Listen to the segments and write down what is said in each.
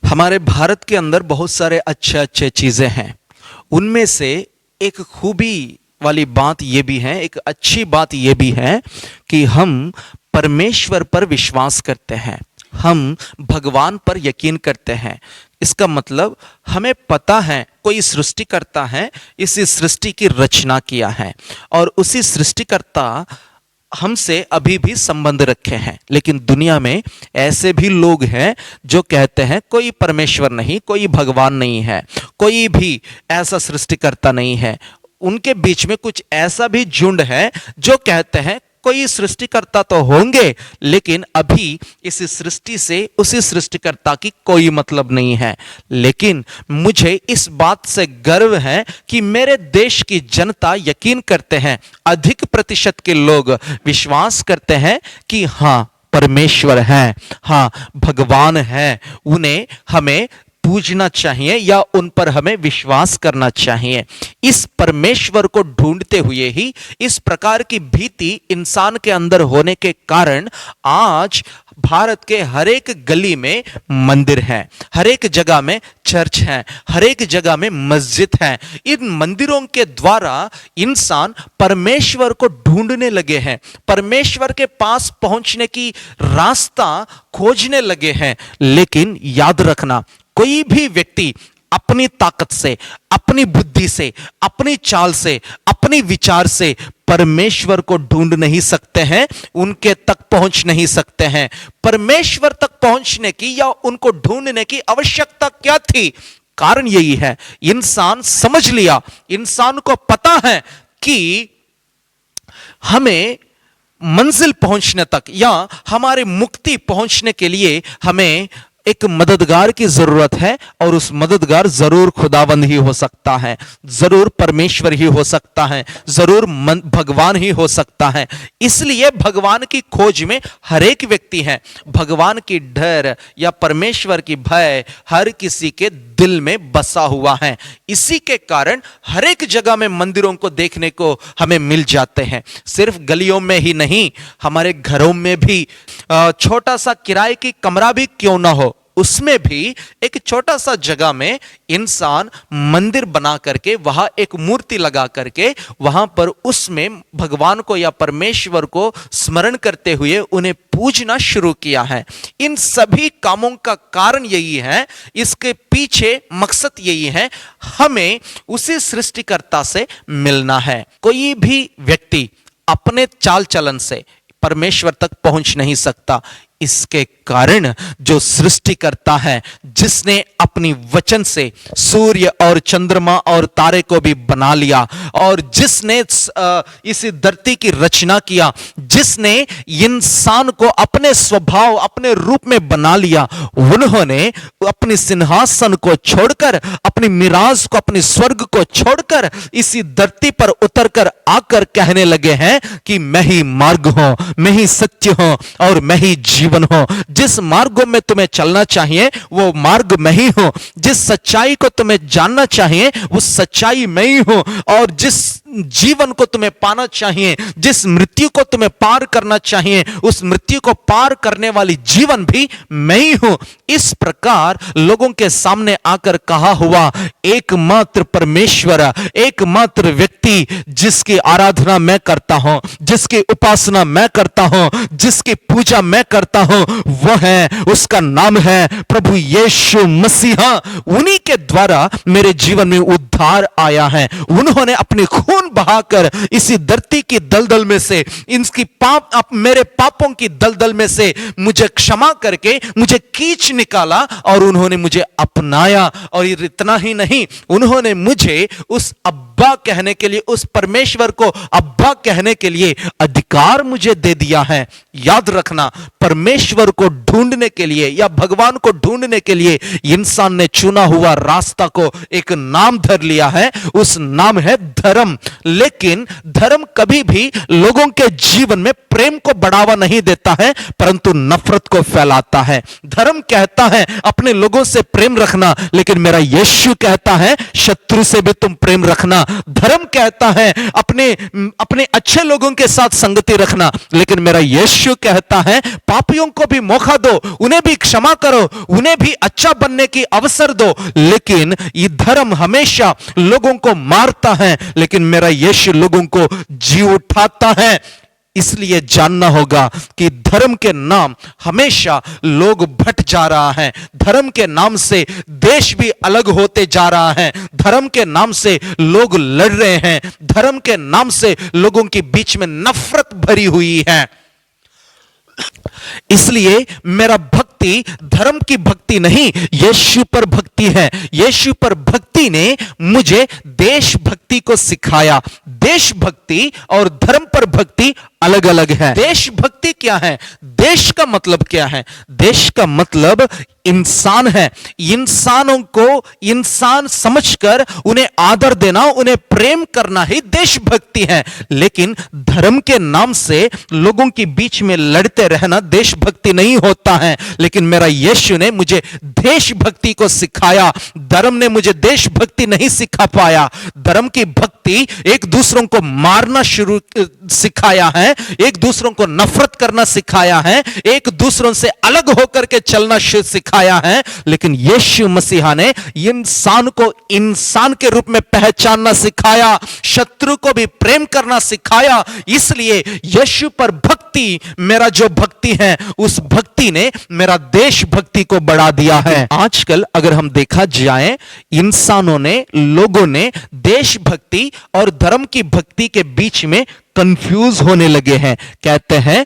हमारे भारत के अंदर बहुत सारे अच्छे अच्छे चीज़ें हैं। उनमें से एक खूबी वाली बात ये भी है, एक अच्छी बात ये भी है कि हम परमेश्वर पर विश्वास करते हैं, हम भगवान पर यकीन करते हैं। इसका मतलब हमें पता है कोई सृष्टिकर्ता है, इसी सृष्टि की रचना किया है और उसी सृष्टिकर्ता हमसे अभी भी संबंध रखे हैं। लेकिन दुनिया में ऐसे भी लोग हैं जो कहते हैं कोई परमेश्वर नहीं, कोई भगवान नहीं है, कोई भी ऐसा सृष्टिकर्ता नहीं है। उनके बीच में कुछ ऐसा भी झुंड है जो कहते हैं कोई सृष्टिकर्ता तो होंगे, लेकिन अभी इस सृष्टि से उसी सृष्टिकर्ता की कोई मतलब नहीं है। लेकिन मुझे इस बात से गर्व है कि मेरे देश की जनता यकीन करते हैं, अधिक प्रतिशत के लोग विश्वास करते हैं कि हाँ परमेश्वर है, हाँ भगवान है, उन्हें हमें पूजना चाहिए या उन पर हमें विश्वास करना चाहिए। इस परमेश्वर को ढूंढते हुए ही इस प्रकार की भीति इंसान के अंदर होने के कारण आज भारत के हर एक गली में मंदिर है, हर एक जगह में चर्च है, हर एक जगह में मस्जिद है। इन मंदिरों के द्वारा इंसान परमेश्वर को ढूंढने लगे हैं, परमेश्वर के पास पहुंचने की रास्ता खोजने लगे हैं। लेकिन याद रखना, कोई भी व्यक्ति अपनी ताकत से, अपनी बुद्धि से, अपनी चाल से, अपनी विचार से परमेश्वर को ढूंढ नहीं सकते हैं, उनके तक पहुंच नहीं सकते हैं। परमेश्वर तक पहुंचने की या उनको ढूंढने की आवश्यकता क्या थी? कारण यही है, इंसान समझ लिया, इंसान को पता है कि हमें मंजिल पहुंचने तक या हमारे मुक्ति पहुंचने के लिए हमें एक मददगार की जरूरत है और उस मददगार जरूर खुदावंद ही हो सकता है, जरूर परमेश्वर ही हो सकता है, जरूर भगवान ही हो सकता है। इसलिए भगवान की खोज में हर एक व्यक्ति है। भगवान की डर या परमेश्वर की भय हर किसी के दिल में बसा हुआ है। इसी के कारण हर एक जगह में मंदिरों को देखने को हमें मिल जाते हैं। सिर्फ गलियों में ही नहीं, हमारे घरों में भी छोटा सा किराए की कमरा भी क्यों ना हो, उसमें भी एक छोटा सा जगह में इंसान मंदिर बना करके वहां एक मूर्ति लगा करके वहां पर उसमें भगवान को या परमेश्वर को स्मरण करते हुए उन्हें पूजना शुरू किया है। इन सभी कामों का कारण यही है, इसके पीछे मकसद यही है, हमें उसी सृष्टिकर्ता से मिलना है। कोई भी व्यक्ति अपने चाल चलन से परमेश्वर तक पहुंच नहीं सकता। इसके कारण जो सृष्टिकर्ता है, जिसने अपनी वचन से सूर्य और चंद्रमा और तारे को भी बना लिया और जिसने इस धरती की रचना किया, जिसने इंसान को अपने स्वभाव अपने रूप में बना लिया, उन्होंने अपनी सिंहासन को छोड़कर, अपनी मिराज को, अपनी स्वर्ग को छोड़कर इसी धरती पर उतरकर आकर कहने लगे हैं कि मैं ही मार्ग हूं, मैं ही सत्य हूं और मैं ही जीवन हो। जिस मार्गों में तुम्हें चलना चाहिए वो मार्ग मैं ही हूं, जिस सच्चाई को तुम्हें जानना चाहिए वो सच्चाई मैं ही हूं, और जिस जीवन को तुम्हें पाना चाहिए, जिस मृत्यु को तुम्हें पार करना चाहिए, उस मृत्यु को पार करने वाली जीवन भी मैं ही हूं। इस प्रकार लोगों के सामने आकर कहा हुआ एकमात्र परमेश्वर, एकमात्र व्यक्ति जिसकी आराधना मैं करता हूं, जिसकी उपासना मैं करता हूं, जिसकी पूजा मैं करता हूं, वह है, उसका नाम है प्रभु यीशु मसीहा। उन्हीं के द्वारा मेरे जीवन में उद्धार आया है। उन्होंने अपने खून बहाकर इसी धरती की दलदल में से, इनकी मेरे पापों की दलदल में से मुझे क्षमा करके मुझे खींच निकाला और उन्होंने मुझे अपनाया। और इतना ही नहीं, उन्होंने मुझे उस अब्बा कहने के लिए, उस परमेश्वर को अब्बा कहने के लिए अधिकार मुझे दे दिया है। याद रखना, परमेश्वर को ढूंढने के लिए या भगवान को ढूंढने के लिए इंसान ने चुना हुआ रास्ता को एक नाम धर लिया है, उस नाम है धर्म। लेकिन धर्म कभी भी लोगों के जीवन में प्रेम को बढ़ावा नहीं देता है, परंतु नफरत को फैलाता है। धर्म कहता है अपने लोगों से प्रेम रखना, लेकिन मेरा यीशु कहता है शत्रु से भी तुम प्रेम रखना। धर्म कहता है अपने अच्छे लोगों के साथ संगति रखना, लेकिन मेरा यीशु कहता है पापियों को भी मौका दो, उन्हें भी क्षमा करो, उन्हें भी अच्छा बनने की अवसर दो। लेकिन ये धर्म हमेशा लोगों को मारता है, लेकिन मेरा यीशु लोगों को जी उठाता है। इसलिए जानना होगा कि धर्म के नाम हमेशा लोग भट जा रहा है, धर्म के नाम से देश भी अलग होते जा रहा है, धर्म के नाम से लोग लड़ रहे हैं, धर्म के नाम से लोगों के बीच में नफरत भरी हुई है। इसलिए मेरा भक्ति धर्म की भक्ति नहीं, यीशु पर भक्ति है। यीशु पर भक्ति ने मुझे देशभक्ति को सिखाया। देशभक्ति और धर्म पर भक्ति अलग अलग है। देशभक्ति क्या है? देश का मतलब क्या है? देश का मतलब इंसान है। इंसानों को इंसान समझकर उन्हें आदर देना, उन्हें प्रेम करना ही देशभक्ति है। लेकिन धर्म के नाम से लोगों के बीच में लड़ते रहना देशभक्ति नहीं होता है। लेकिन मेरा यीशु ने मुझे देशभक्ति को सिखाया, धर्म ने मुझे देशभक्ति नहीं सिखा पाया। धर्म की भक्ति एक दूसरों को मारना सिखाया है, एक दूसरों को नफरत करना सिखाया है, एक दूसरों से अलग होकर के चलना सिखाया है। लेकिन यीशु मसीहा ने इंसान को इंसान के रूप में पहचानना सिखाया, शत्रु को भी प्रेम करना सिखाया। इसलिए यीशु पर भक्ति, मेरा जो भक्ति है, उस भक्ति ने मेरा देशभक्ति को बढ़ा दिया है। आजकल अगर हम देखा जाए, इंसानों ने, लोगों ने देशभक्ति और धर्म की भक्ति के बीच में कंफ्यूज होने लगे हैं। कहते हैं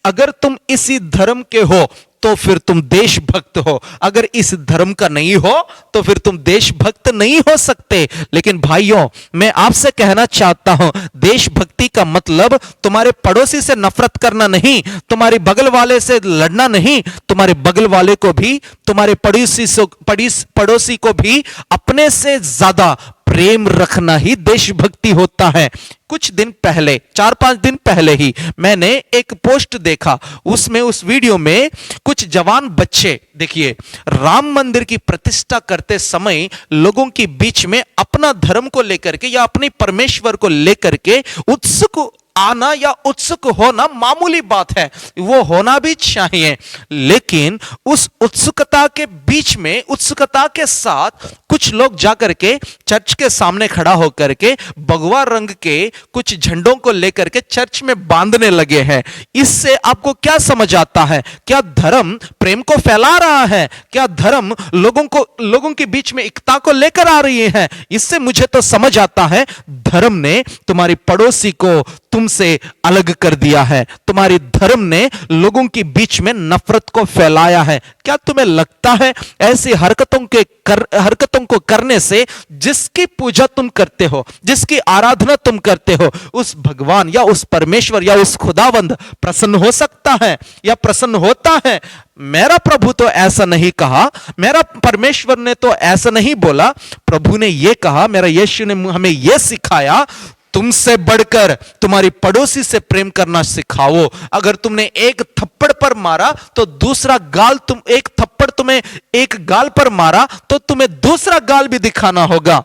अगर तुम इसी धर्म के हो तो फिर तुम देशभक्त हो, अगर इस धर्म का नहीं हो तो फिर तुम देशभक्त नहीं हो सकते। लेकिन भाइयों, मैं आपसे कहना चाहता हूं, देशभक्ति का मतलब तुम्हारे पड़ोसी से नफरत करना नहीं, तुम्हारे बगल वाले से लड़ना नहीं, तुम्हारे बगल वाले को भी, तुम्हारे पड़ोसी को भी अपने से ज्यादा प्रेम रखना ही देशभक्ति होता है। कुछ दिन पहले, 4-5 दिन पहले ही मैंने एक पोस्ट देखा, उसमें उस वीडियो में कुछ जवान बच्चे, देखिए, राम मंदिर की प्रतिष्ठा करते समय लोगों के बीच में अपना धर्म को लेकर के या अपने परमेश्वर को लेकर के उत्सुक आना या उत्सुक होना मामूली बात है, वो होना भी चाहिए। लेकिन उस उत्सुकता के बीच में, उत्सुकता के साथ कुछ लोग जाकर के चर्च के सामने खड़ा होकर के भगवा रंग के कुछ झंडों को लेकर के चर्च में बांधने लगे हैं। इससे आपको क्या समझ आता है? क्या धर्म प्रेम को फैला रहा है? क्या धर्म लोगों के बीच में एकता को लेकर आ रही है? इससे मुझे तो समझ आता है धर्म ने तुम्हारी पड़ोसी को तुमसे अलग कर दिया है, तुम्हारी धर्म ने लोगों के बीच में नफरत को फैलाया है। क्या तुम्हें लगता है ऐसी हरकतों को करने से जिसकी पूजा तुम करते हो, जिसकी आराधना तुम करते हो, उस भगवान या उस परमेश्वर या उस खुदावंद प्रसन्न हो सकता है या प्रसन्न होता है? मेरा प्रभु तो ऐसा नहीं कहा, मेरा परमेश्वर ने तो ऐसा नहीं बोला। प्रभु ने यह कहा, मेरा यीशु ने हमें यह सिखाया, तुमसे बढ़कर तुम्हारी पड़ोसी से प्रेम करना सिखाओ। अगर तुमने एक थप्पड़ पर मारा तो दूसरा गाल, एक थप्पड़ तुम्हें एक गाल पर मारा तो तुम्हें दूसरा गाल भी दिखाना होगा।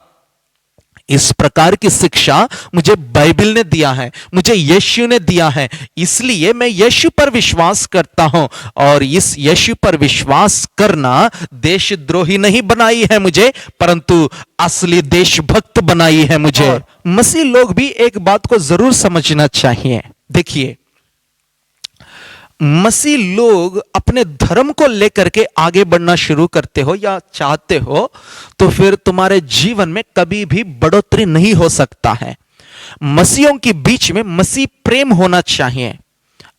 इस प्रकार की शिक्षा मुझे बाइबल ने दिया है, मुझे यीशु ने दिया है। इसलिए मैं यीशु पर विश्वास करता हूं, और इस यीशु पर विश्वास करना देशद्रोही नहीं बनाई है मुझे, परंतु असली देशभक्त बनाई है मुझे। मसीह लोग भी एक बात को जरूर समझना चाहिए। देखिए, मसीह लोग अपने धर्म को लेकर के आगे बढ़ना शुरू करते हो या चाहते हो तो फिर तुम्हारे जीवन में कभी भी बढ़ोतरी नहीं हो सकता है। मसीहों के बीच में मसीह प्रेम होना चाहिए।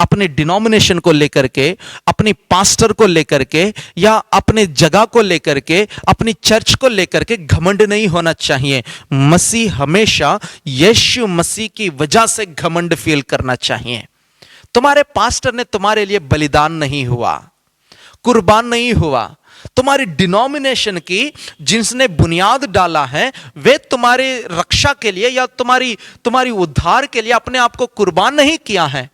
अपने डिनोमिनेशन को लेकर के, अपनी पास्टर को लेकर के या अपने जगह को लेकर के, अपनी चर्च को लेकर के घमंड नहीं होना चाहिए। मसीह हमेशा यीशु मसीह की वजह से घमंड फील करना चाहिए। तुम्हारे पास्टर ने तुम्हारे लिए बलिदान नहीं हुआ, कुर्बान नहीं हुआ, तुम्हारी डिनोमिनेशन की जिसने बुनियाद डाला है वे तुम्हारी रक्षा के लिए या तुम्हारी उद्धार के लिए अपने आप को कुर्बान नहीं किया है।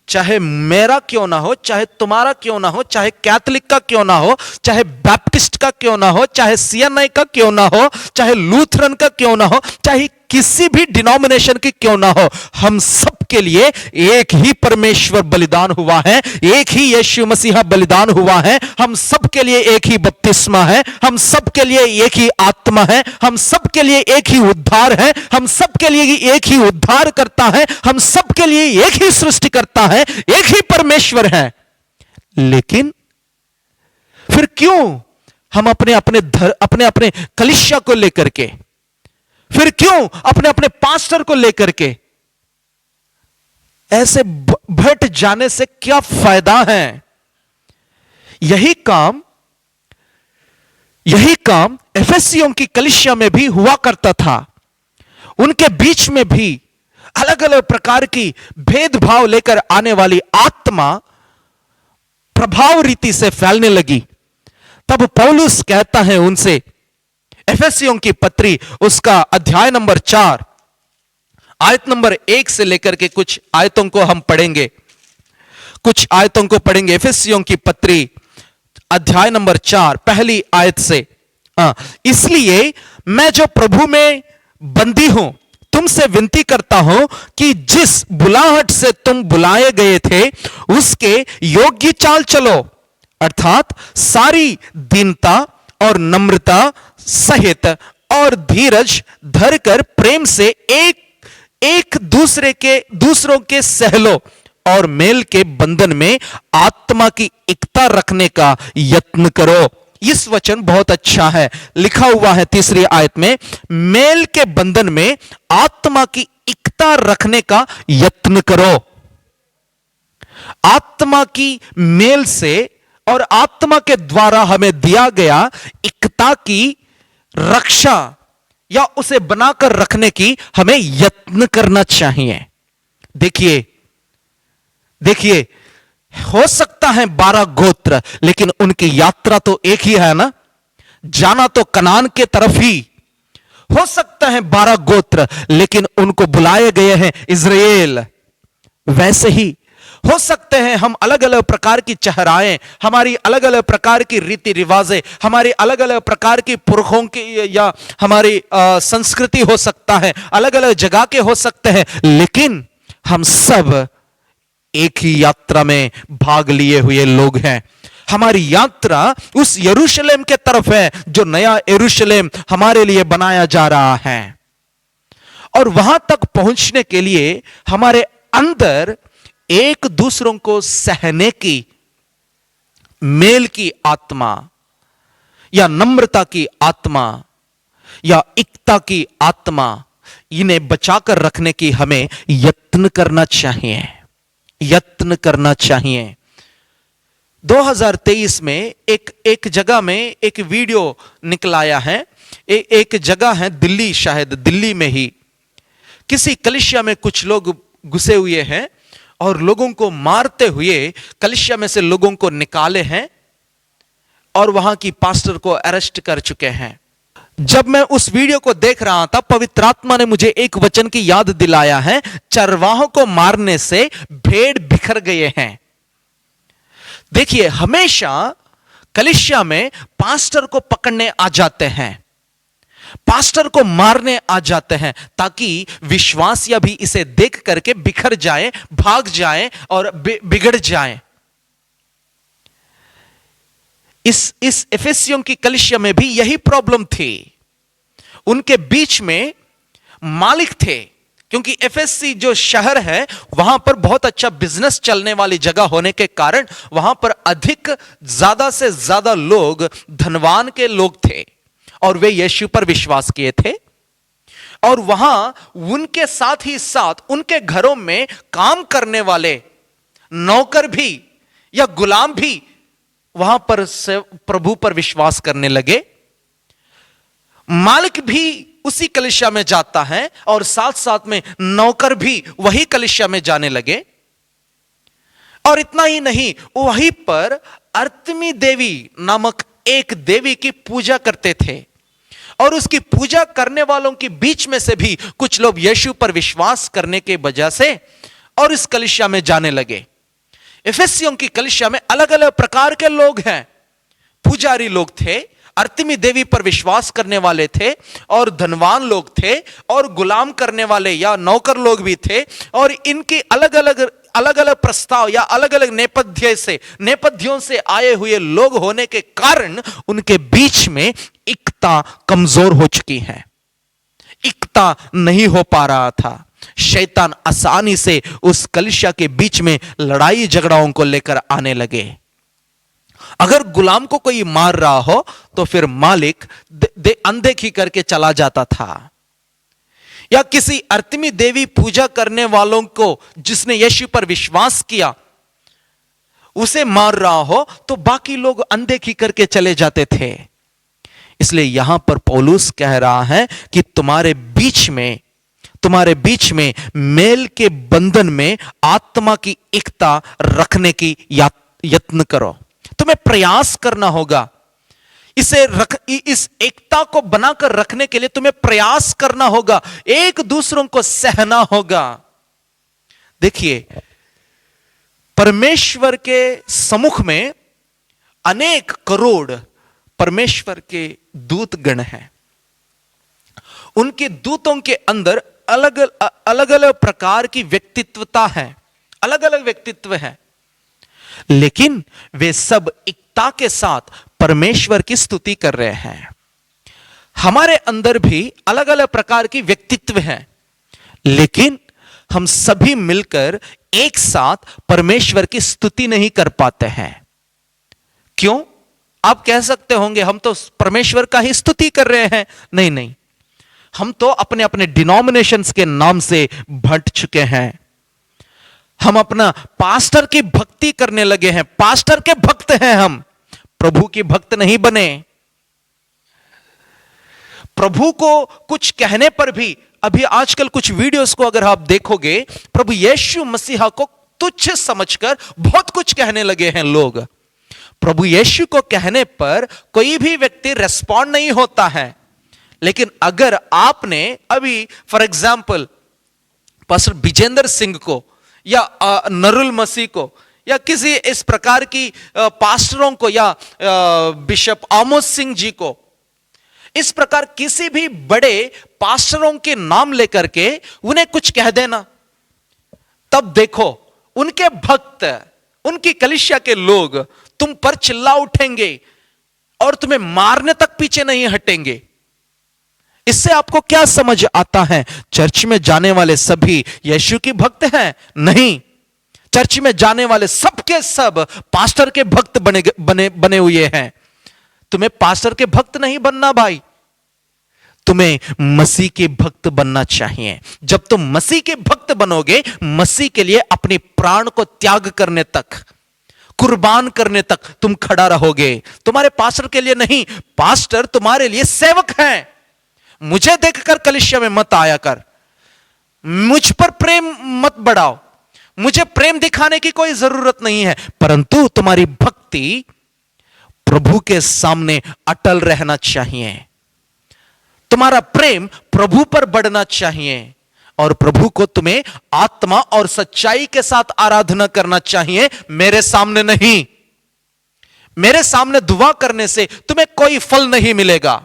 चाहे मेरा क्यों ना हो, चाहे तुम्हारा क्यों ना हो, चाहे कैथोलिक का क्यों ना हो, चाहे बैप्टिस्ट का क्यों ना हो, चाहे सीएनआई का क्यों ना हो, चाहे लूथरन का क्यों ना हो, चाहे किसी भी डिनोमिनेशन की क्यों ना हो, हम सब के लिए एक ही परमेश्वर बलिदान हुआ है, एक ही यीशु मसीहा बलिदान हुआ है। हम सब के लिए एक ही बपतिस्मा है, हम सब के लिए एक ही आत्मा है, हम सब के लिए एक ही उद्धार है, हम सब के लिए एक ही उद्धार करता है, हम सब के लिए एक ही सृष्टि करता है, एक ही परमेश्वर है। लेकिन फिर क्यों हम अपने अपने कलीसिया को लेकर के, फिर क्यों अपने अपने पास्टर को लेकर के ऐसे भट जाने से क्या फायदा है? यही काम एफेसियों की कलीसिया में भी हुआ करता था। उनके बीच में भी अलग अलग प्रकार की भेदभाव लेकर आने वाली आत्मा प्रभाव रीति से फैलने लगी। तब पौलुस कहता है उनसे, एफेसियों की पत्री उसका अध्याय नंबर 4 आयत नंबर 1 से लेकर के कुछ आयतों को हम पढ़ेंगे, कुछ आयतों को पढ़ेंगे। एफेसियों की पत्री अध्याय नंबर 4 पहली आयत से, इसलिए मैं जो प्रभु में बंदी हूं तुमसे विनती करता हूं कि जिस बुलाहट से तुम बुलाए गए थे उसके योग्य चाल चलो, अर्थात सारी दीनता और नम्रता सहित और धीरज धरकर प्रेम से एक दूसरों के सहलो और मेल के बंधन में आत्मा की एकता रखने का यत्न करो। इस वचन बहुत अच्छा है, लिखा हुआ है तीसरी आयत में, मेल के बंधन में आत्मा की एकता रखने का यत्न करो। आत्मा की मेल से और आत्मा के द्वारा हमें दिया गया एकता की रक्षा या उसे बनाकर रखने की हमें यत्न करना चाहिए। देखिए हो सकता है 12 गोत्र, लेकिन उनकी यात्रा तो एक ही है ना, जाना तो कनान के तरफ ही। हो सकता है 12 गोत्र, लेकिन उनको बुलाए गए हैं इज़राइल। वैसे ही हो सकते हैं हम अलग अलग प्रकार की चेहराएं, हमारी अलग अलग प्रकार की रीति रिवाजें, हमारी अलग अलग प्रकार की पुरखों की या हमारी संस्कृति हो सकता है, अलग अलग जगह के हो सकते हैं, लेकिन हम सब एक ही यात्रा में भाग लिए हुए लोग हैं। हमारी यात्रा उस यरूशलेम के तरफ है जो नया यरूशलेम हमारे लिए बनाया जा रहा है। और वहां तक पहुंचने के लिए हमारे अंदर एक दूसरों को सहने की, मेल की आत्मा या नम्रता की आत्मा या एकता की आत्मा, इन्हें बचाकर रखने की हमें यत्न करना चाहिए, यत्न करना चाहिए। 2023 में एक जगह में एक वीडियो निकलाया है, एक जगह है दिल्ली, शायद दिल्ली में ही किसी कलीसिया में कुछ लोग घुसे हुए हैं और लोगों को मारते हुए कलीसिया में से लोगों को निकाले हैं और वहां की पास्टर को अरेस्ट कर चुके हैं। जब मैं उस वीडियो को देख रहा था, पवित्र आत्मा ने मुझे एक वचन की याद दिलाया है, चरवाहों को मारने से भेड़ बिखर गए हैं। देखिए, हमेशा कलीसिया में पास्टर को पकड़ने आ जाते हैं, पास्टर को मारने आ जाते हैं, ताकि विश्वासिया भी इसे देख करके बिखर जाए, भाग जाए और बिगड़ जाए। इस एफेसियों की कलीसिया में भी यही प्रॉब्लम थी। उनके बीच में मालिक थे, क्योंकि एफएससी जो शहर है वहां पर बहुत अच्छा बिजनेस चलने वाली जगह होने के कारण वहां पर अधिक ज्यादा से ज्यादा लोग धनवान के लोग थे और वे यीशु पर विश्वास किए थे। और वहां उनके साथ ही साथ उनके घरों में काम करने वाले नौकर भी या गुलाम भी वहां पर से प्रभु पर विश्वास करने लगे। मालिक भी उसी कलीसिया में जाता है और साथ साथ में नौकर भी वही कलीसिया में जाने लगे। और इतना ही नहीं, वहीं पर अर्तमी देवी नामक एक देवी की पूजा करते थे और उसकी पूजा करने वालों के बीच में से भी कुछ लोग यीशु पर विश्वास करने के वजह से और इस कलीसिया में जाने लगे। इफिसियों की कलीसिया में अलग अलग प्रकार के लोग हैं। पुजारी लोग थे, अर्तिमी देवी पर विश्वास करने वाले थे, और धनवान लोग थे, और गुलाम करने वाले या नौकर लोग भी थे। और इनकी अलग अलग प्रस्ताव या अलग अलग नेपथ्यों से आए हुए लोग होने के कारण उनके बीच में एकता कमजोर हो चुकी है, एकता नहीं हो पा रहा था। शैतान आसानी से उस कलीसिया के बीच में लड़ाई झगड़ाओं को लेकर आने लगे। अगर गुलाम को कोई मार रहा हो तो फिर मालिक अनदेखी करके चला जाता था, या किसी अर्तिमी देवी पूजा करने वालों को जिसने यीशु पर विश्वास किया उसे मार रहा हो तो बाकी लोग अनदेखी करके चले जाते थे। इसलिए यहां पर पौलुस कह रहा है कि तुम्हारे बीच में मेल के बंधन में आत्मा की एकता रखने की यत्न करो। तुम्हें प्रयास करना होगा, इस एकता को बनाकर रखने के लिए तुम्हें प्रयास करना होगा, एक दूसरों को सहना होगा। देखिए, परमेश्वर के सम्मुख में अनेक करोड़ परमेश्वर के दूत गण हैं। उनके दूतों के अंदर अलग अलग प्रकार की व्यक्तित्वता है, अलग अलग व्यक्तित्व है, लेकिन वे सब एकता के साथ परमेश्वर की स्तुति कर रहे हैं। हमारे अंदर भी अलग अलग प्रकार की व्यक्तित्व हैं, लेकिन हम सभी मिलकर एक साथ परमेश्वर की स्तुति नहीं कर पाते हैं। क्यों? आप कह सकते होंगे हम तो परमेश्वर का ही स्तुति कर रहे हैं। नहीं नहीं, हम तो अपने अपने डिनोमिनेशंस के नाम से भट चुके हैं। हम अपना पास्टर की भक्ति करने लगे हैं, पास्टर के भक्त हैं हम, प्रभु की भक्त नहीं बने। प्रभु को कुछ कहने पर भी, अभी आजकल कुछ वीडियोस को अगर आप देखोगे, प्रभु यीशु मसीहा को तुच्छ समझकर बहुत कुछ कहने लगे हैं लोग। प्रभु यीशु को कहने पर कोई भी व्यक्ति रेस्पॉन्ड नहीं होता है, लेकिन अगर आपने अभी for example pastor Vijendra Singh को या नरुल मसीह को या किसी इस प्रकार की पास्टरों को या बिशप आमोस सिंह जी को, इस प्रकार किसी भी बड़े पास्टरों के नाम लेकर के उन्हें कुछ कह देना, तब देखो उनके भक्त, उनकी कलीसिया के लोग तुम पर चिल्ला उठेंगे और तुम्हें मारने तक पीछे नहीं हटेंगे। इससे आपको क्या समझ आता है? चर्च में जाने वाले सभी यीशु के भक्त हैं? नहीं, चर्च में जाने वाले सबके सब पास्टर के भक्त बने हुए हैं। तुम्हें पास्टर के भक्त नहीं बनना भाई, तुम्हें मसीह के भक्त बनना चाहिए। जब तुम मसीह के भक्त बनोगे, मसीह के लिए अपने प्राण को त्याग करने तक, कुर्बान करने तक तुम खड़ा रहोगे। तुम्हारे पास्टर के लिए नहीं, पास्टर तुम्हारे लिए सेवक हैं। मुझे देखकर कलीसिया में मत आया कर, मुझ पर प्रेम मत बढ़ाओ, मुझे प्रेम दिखाने की कोई जरूरत नहीं है, परंतु तुम्हारी भक्ति प्रभु के सामने अटल रहना चाहिए। तुम्हारा प्रेम प्रभु पर बढ़ना चाहिए और प्रभु को तुम्हें आत्मा और सच्चाई के साथ आराधना करना चाहिए, मेरे सामने नहीं। मेरे सामने दुआ करने से तुम्हें कोई फल नहीं मिलेगा,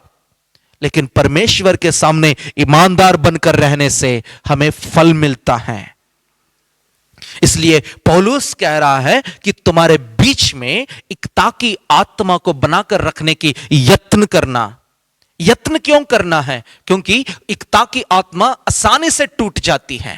लेकिन परमेश्वर के सामने ईमानदार बनकर रहने से हमें फल मिलता है। इसलिए पौलुस कह रहा है कि तुम्हारे बीच में एकता की आत्मा को बनाकर रखने की यत्न करना। यत्न क्यों करना है? क्योंकि एकता की आत्मा आसानी से टूट जाती है,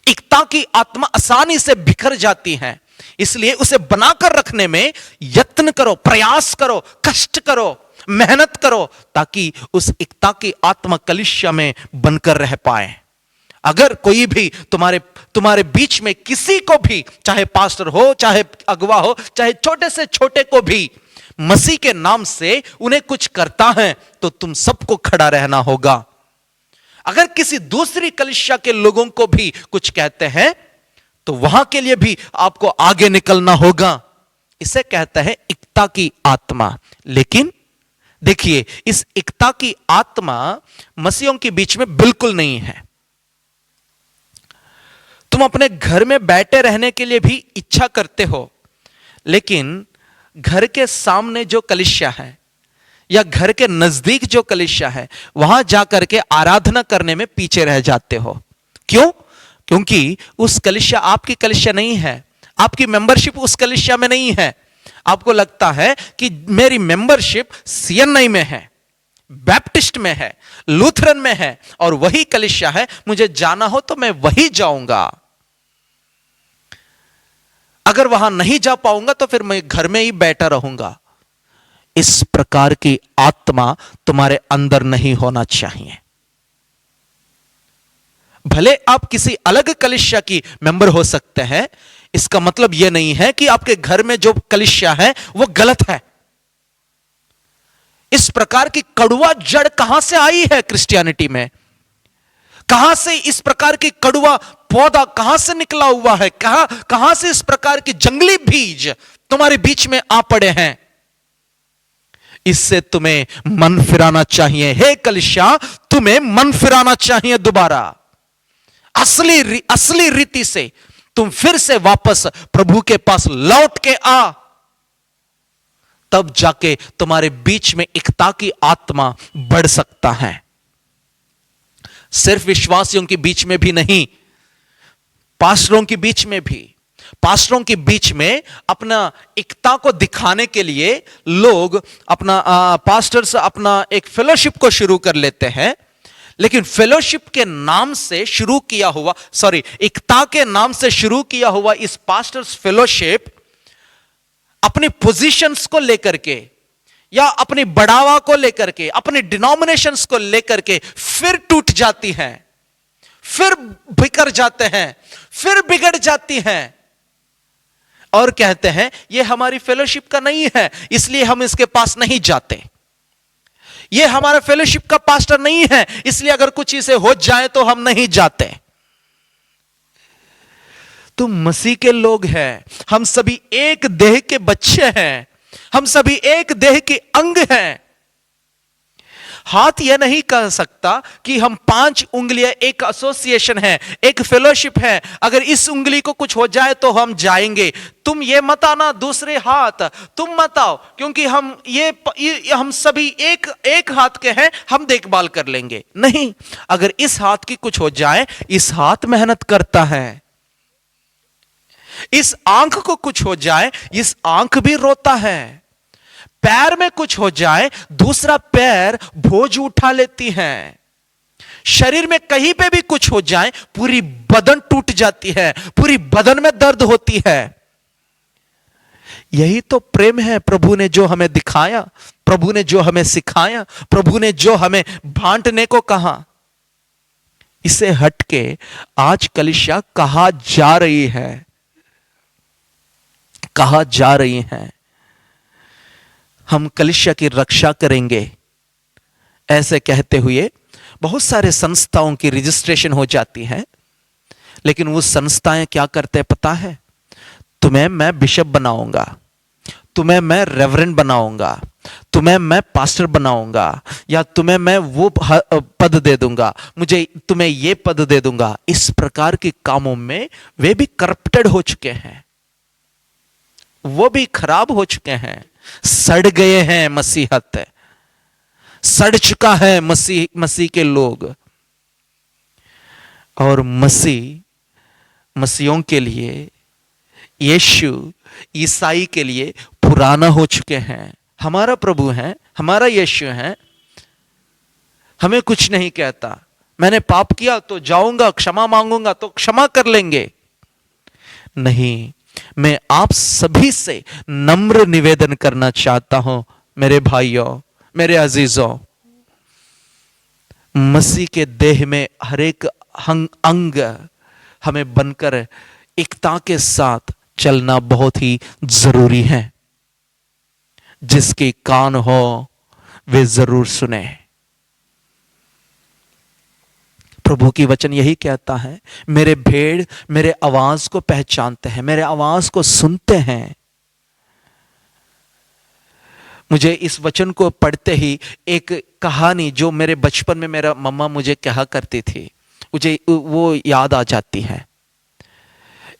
एकता की आत्मा आसानी से बिखर जाती है। इसलिए उसे बनाकर रखने में यत्न करो, प्रयास करो, कष्ट करो, मेहनत करो, ताकि उस एकता की आत्मा कलीसिया में बनकर रह पाए। अगर कोई भी तुम्हारे बीच में किसी को भी, चाहे पास्टर हो, चाहे अगुवा हो, चाहे छोटे से छोटे को भी मसीह के नाम से उन्हें कुछ करता है, तो तुम सबको खड़ा रहना होगा। अगर किसी दूसरी कलीसिया के लोगों को भी कुछ कहते हैं, तो वहां के लिए भी आपको आगे निकलना होगा। इसे कहता है एकता की आत्मा। लेकिन देखिए, इस एकता की आत्मा मसीहों के बीच में बिल्कुल नहीं है। तुम अपने घर में बैठे रहने के लिए भी इच्छा करते हो, लेकिन घर के सामने जो कलीसिया है या घर के नजदीक जो कलीसिया है वहां जाकर के आराधना करने में पीछे रह जाते हो। क्यों? क्योंकि उस कलीसिया आपकी कलीसिया नहीं है, आपकी मेंबरशिप उस कलीसिया में नहीं है। आपको लगता है कि मेरी मेंबरशिप सीएनआई में है, बैप्टिस्ट में है, लूथरन में है और वही कलीसिया है, मुझे जाना हो तो मैं वही जाऊंगा। अगर वहां नहीं जा पाऊंगा तो फिर मैं घर में ही बैठा रहूंगा। इस प्रकार की आत्मा तुम्हारे अंदर नहीं होना चाहिए। भले आप किसी अलग कलीसिया की मेंबर हो सकते हैं, इसका मतलब यह नहीं है कि आपके घर में जो कलीसिया है वो गलत है। इस प्रकार की कड़वा जड़ कहां से आई है क्रिश्चियनिटी में? कहां से इस प्रकार की कड़वा पौधा कहां से निकला हुआ है? कहां से इस प्रकार की जंगली बीज तुम्हारे बीच में आ पड़े हैं? इससे तुम्हें मन फिराना चाहिए। हे कलीसिया, तुम्हें मन फिराना चाहिए दोबारा। असली रीति से तुम फिर से वापस प्रभु के पास लौट के आ, तब जाके तुम्हारे बीच में एकता की आत्मा बढ़ सकता है। सिर्फ विश्वासियों के बीच में भी नहीं, पास्टरों के बीच में भी। पास्टरों के बीच में अपना एकता को दिखाने के लिए लोग पास्टर्स अपना एक फेलोशिप को शुरू कर लेते हैं, लेकिन फेलोशिप के नाम से शुरू किया हुआ एकता के नाम से शुरू किया हुआ इस पास्टर्स फेलोशिप अपनी पोजीशंस को लेकर के या अपनी बढ़ावा को लेकर के, अपने डिनोमिनेशंस को लेकर के फिर टूट जाती हैं, फिर बिखर जाते हैं, फिर बिगड़ जाती हैं और कहते हैं यह हमारी फेलोशिप का नहीं है इसलिए हम इसके पास नहीं जाते। यह हमारा फेलोशिप का पास्टर नहीं है इसलिए अगर कुछ इसे हो जाए तो हम नहीं जाते। तुम मसीह के लोग हैं, हम सभी एक देह के बच्चे हैं, हम सभी एक देह के अंग हैं। हाथ यह नहीं कह सकता कि हम 5 उंगलियां एक एसोसिएशन है, एक फेलोशिप है, अगर इस उंगली को कुछ हो जाए तो हम जाएंगे। तुम ये मत आना, दूसरे हाथ तुम मत आओ, क्योंकि हम सभी एक हाथ के हैं, हम देखभाल कर लेंगे। नहीं, अगर इस हाथ की कुछ हो जाए, इस हाथ मेहनत करता है। इस आंख को कुछ हो जाए, इस आंख भी रोता है। पैर में कुछ हो जाए, दूसरा पैर बोझ उठा लेती है। शरीर में कहीं पे भी कुछ हो जाए, पूरी बदन टूट जाती है, पूरी बदन में दर्द होती है। यही तो प्रेम है प्रभु ने जो हमें दिखाया, प्रभु ने जो हमें सिखाया, प्रभु ने जो हमें बांटने को कहा। इसे हटके आज कलीसिया कहां जा रही है, कहां जा रही है। हम कलीसिया की रक्षा करेंगे ऐसे कहते हुए बहुत सारे संस्थाओं की रजिस्ट्रेशन हो जाती है, लेकिन वो संस्थाएं क्या करते हैं पता है? तुम्हें मैं बिशप बनाऊंगा, तुम्हें मैं रेवरेंड बनाऊंगा, तुम्हें मैं पास्टर बनाऊंगा, या तुम्हें मैं वो पद दे दूंगा, मुझे तुम्हें ये पद दे दूंगा। इस प्रकार के कामों में वे भी करप्टेड हो चुके हैं, वो भी खराब हो चुके हैं, सड़ गए हैं। मसीहत सड़ चुका है, मसीह के लोग। और मसीहों के लिए, यीशु ईसाई के लिए पुराना हो चुके हैं। हमारा प्रभु है, हमारा यीशु है, हमें कुछ नहीं कहता। मैंने पाप किया तो जाऊंगा, क्षमा मांगूंगा तो क्षमा कर लेंगे। नहीं, मैं आप सभी से नम्र निवेदन करना चाहता हूं, मेरे भाइयों, मेरे अजीजों, मसीह के देह में हर एक अंग हमें बनकर एकता के साथ चलना बहुत ही जरूरी है। जिसके कान हो वे जरूर सुने। प्रभु की वचन यही कहता है, मेरे भेड़ मेरे आवाज को पहचानते हैं, मेरे आवाज को सुनते हैं। मुझे इस वचन को पढ़ते ही एक कहानी जो मेरे बचपन में मेरा मम्मा मुझे कहा करती थी, मुझे वो याद आ जाती है।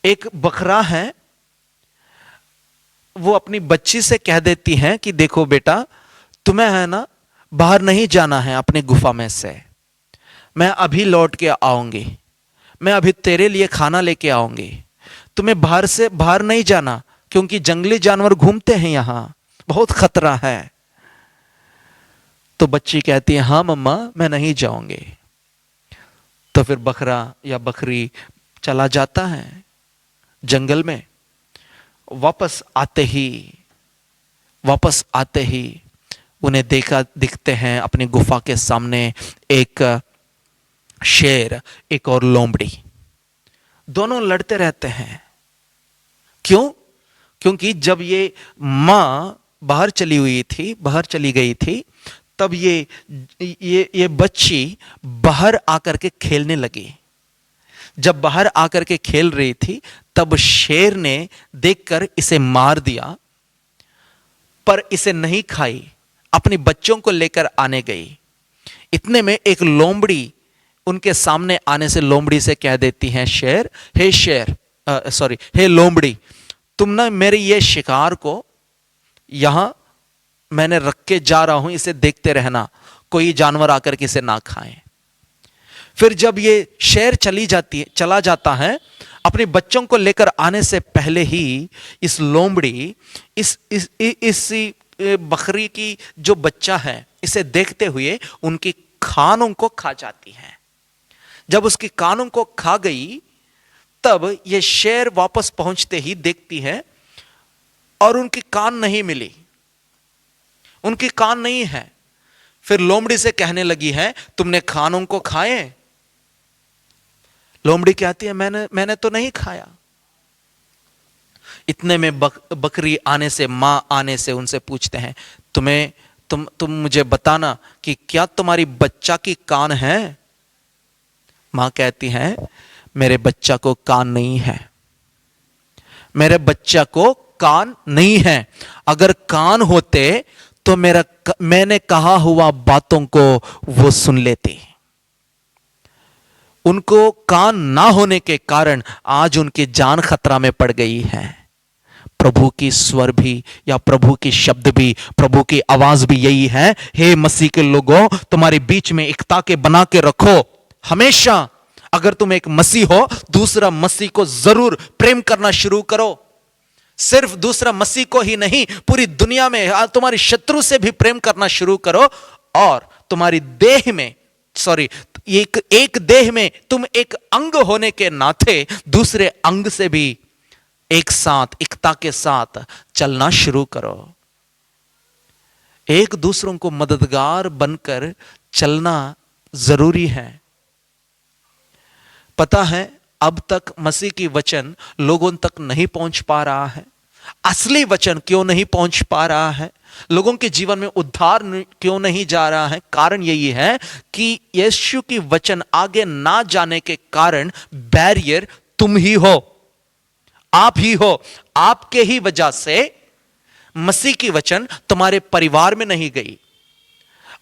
एक बकरा है, वो अपनी बच्ची से कह देती है कि देखो बेटा, तुम्हें है ना बाहर नहीं जाना है अपनी गुफा में से, मैं अभी लौट के आऊंगी, मैं अभी तेरे लिए खाना लेके आऊंगी, तुम्हें बाहर से बाहर नहीं जाना क्योंकि जंगली जानवर घूमते हैं यहां, बहुत खतरा है। तो बच्ची कहती है हाँ मम्मा मैं नहीं जाऊंगी। तो फिर बकरा या बकरी चला जाता है जंगल में। वापस आते ही उन्हें दिखते हैं अपनी गुफा के सामने एक शेर, एक और लोमड़ी। दोनों लड़ते रहते हैं। क्यों? क्योंकि जब ये मां बाहर चली गई थी, तब ये बच्ची बाहर आकर के खेलने लगी। जब बाहर आकर के खेल रही थी तब शेर ने देखकर इसे मार दिया, पर इसे नहीं खाई, अपने बच्चों को लेकर आने गई। इतने में एक लोमड़ी उनके सामने आने से लोमड़ी से कह देती है हे लोमड़ी, तुम ना मेरे ये शिकार को यहां मैंने रख के जा रहा हूं, इसे देखते रहना, कोई जानवर आकर के इसे ना खाए। फिर जब ये शेर चला जाता है, अपने बच्चों को लेकर आने से पहले ही इस लोमड़ी इस बकरी की जो बच्चा है इसे देखते हुए उनकी कानों को खा जाती है। जब उसकी कानों को खा गई तब ये शेर वापस पहुंचते ही देखती है और उनकी कान नहीं मिली, उनकी कान नहीं है। फिर लोमड़ी से कहने लगी है तुमने कानों को खाए? लोमड़ी कहती है मैंने तो नहीं खाया। इतने में बकरी मां आने से उनसे पूछते हैं तुम मुझे बताना कि क्या तुम्हारी बच्चा की कान है? मां कहती है मेरे बच्चा को कान नहीं है, मेरे बच्चा को कान नहीं है। अगर कान होते तो मैंने कहा हुआ बातों को वो सुन लेती। उनको कान ना होने के कारण आज उनकी जान खतरा में पड़ गई है। प्रभु की स्वर भी या प्रभु की शब्द भी, प्रभु की आवाज भी यही है, हे मसीह के लोगों, तुम्हारे बीच में एकता के बना के रखो। हमेशा अगर तुम एक मसीह हो, दूसरा मसीह को जरूर प्रेम करना शुरू करो। सिर्फ दूसरा मसीह को ही नहीं, पूरी दुनिया में तुम्हारी शत्रु से भी प्रेम करना शुरू करो। और तुम्हारी देह में एक देह में तुम एक अंग होने के नाते दूसरे अंग से भी एक साथ एकता के साथ चलना शुरू करो। एक दूसरों को मददगार बनकर चलना जरूरी है। पता है अब तक मसीह की वचन लोगों तक नहीं पहुंच पा रहा है। असली वचन क्यों नहीं पहुंच पा रहा है? लोगों के जीवन में उद्धार क्यों नहीं जा रहा है? कारण यही है कि यीशु की वचन आगे ना जाने के कारण बैरियर तुम ही हो, आप ही हो। आपके ही वजह से मसीह की वचन तुम्हारे परिवार में नहीं गई।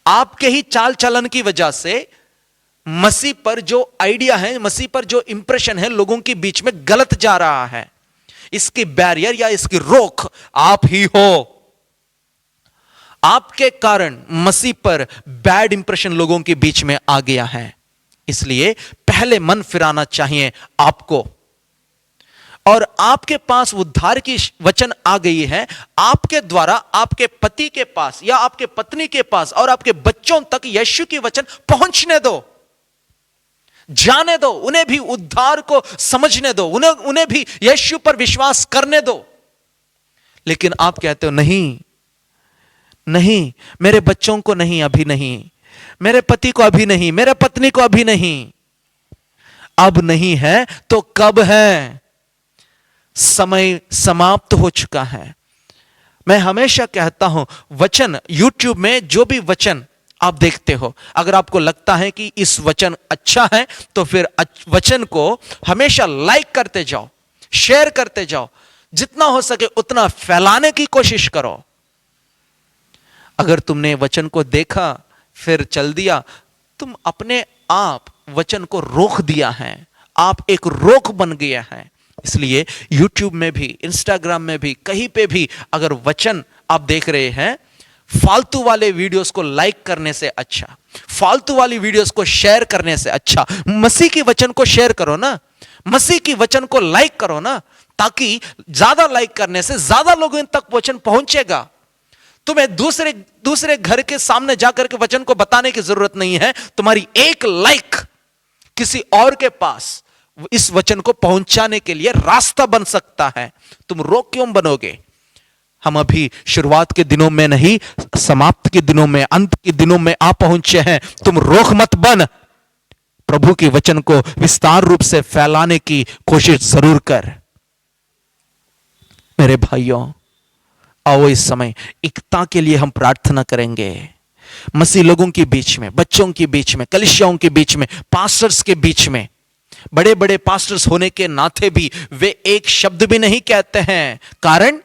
आपके ही चाल चलन की वजह से मसीह पर जो आइडिया है, मसीह पर जो इंप्रेशन है, लोगों के बीच में गलत जा रहा है। इसकी बैरियर या इसकी रोक आप ही हो। आपके कारण मसीह पर बैड इंप्रेशन लोगों के बीच में आ गया है। इसलिए पहले मन फिराना चाहिए आपको। और आपके पास उद्धार की वचन आ गई है, आपके द्वारा आपके पति के पास या आपके पत्नी के पास और आपके बच्चों तक यीशु की वचन पहुंचने दो, जाने दो, उन्हें भी उद्धार को समझने दो, उन्हें भी यीशु पर विश्वास करने दो। लेकिन आप कहते हो नहीं, मेरे बच्चों को नहीं, अभी नहीं, मेरे पति को अभी नहीं, मेरे पत्नी को अभी नहीं। अब नहीं है तो कब है? समय समाप्त हो चुका है। मैं हमेशा कहता हूं, वचन यूट्यूब में जो भी वचन आप देखते हो, अगर आपको लगता है कि इस वचन अच्छा है तो फिर वचन को हमेशा लाइक करते जाओ, शेयर करते जाओ, जितना हो सके उतना फैलाने की कोशिश करो। अगर तुमने वचन को देखा फिर चल दिया, तुम अपने आप वचन को रोक दिया है। आप एक रोक बन गया है। इसलिए YouTube में भी, Instagram में भी, कहीं पे भी अगर वचन आप देख रहे हैं, फालतू वाले वीडियोस को लाइक करने से अच्छा, फालतू वाली वीडियोस को शेयर करने से अच्छा मसीह के वचन को शेयर करो ना, मसीह की वचन को लाइक करो ना, ताकि ज्यादा लाइक करने से ज्यादा लोगों तक वचन पहुंचेगा। तुम्हें दूसरे घर के सामने जाकर के वचन को बताने की जरूरत नहीं है। तुम्हारी एक लाइक किसी और के पास इस वचन को पहुंचाने के लिए रास्ता बन सकता है। तुम रोक क्यों बनोगे? हम अभी शुरुआत के दिनों में नहीं, समाप्त के दिनों में, अंत के दिनों में आ पहुंचे हैं। तुम रोक मत बन, प्रभु के वचन को विस्तार रूप से फैलाने की कोशिश जरूर कर। मेरे भाइयों, आओ इस समय एकता के लिए हम प्रार्थना करेंगे। मसीह लोगों के बीच में, बच्चों के बीच में, कलीसियाओं के बीच में, पास्टर्स के बीच में, बड़े बड़े पास्टर्स होने के नाते भी वे एक शब्द भी नहीं कहते हैं। कारण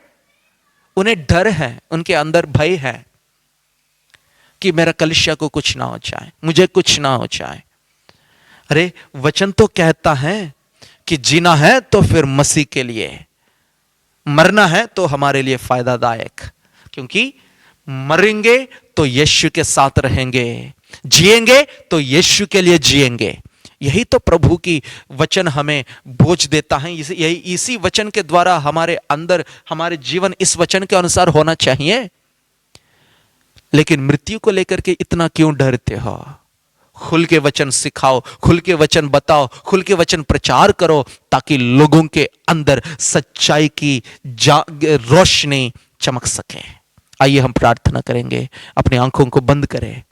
उन्हें डर है, उनके अंदर भय है कि मेरा कलीसिया को कुछ ना हो जाए, मुझे कुछ ना हो जाए। अरे वचन तो कहता है कि जीना है तो फिर मसीह के लिए, मरना है तो हमारे लिए फायदादायक, क्योंकि मरेंगे तो यीशु के साथ रहेंगे, जिएंगे तो यीशु के लिए जिएंगे। यही तो प्रभु की वचन हमें बोझ देता है। यही इसी वचन के द्वारा हमारे अंदर, हमारे जीवन इस वचन के अनुसार होना चाहिए। लेकिन मृत्यु को लेकर के इतना क्यों डरते हो? खुल के वचन सिखाओ, खुल के वचन बताओ, खुल के वचन प्रचार करो, ताकि लोगों के अंदर सच्चाई की रोशनी चमक सके। आइए हम प्रार्थना करेंगे, अपनी आंखों को बंद करें।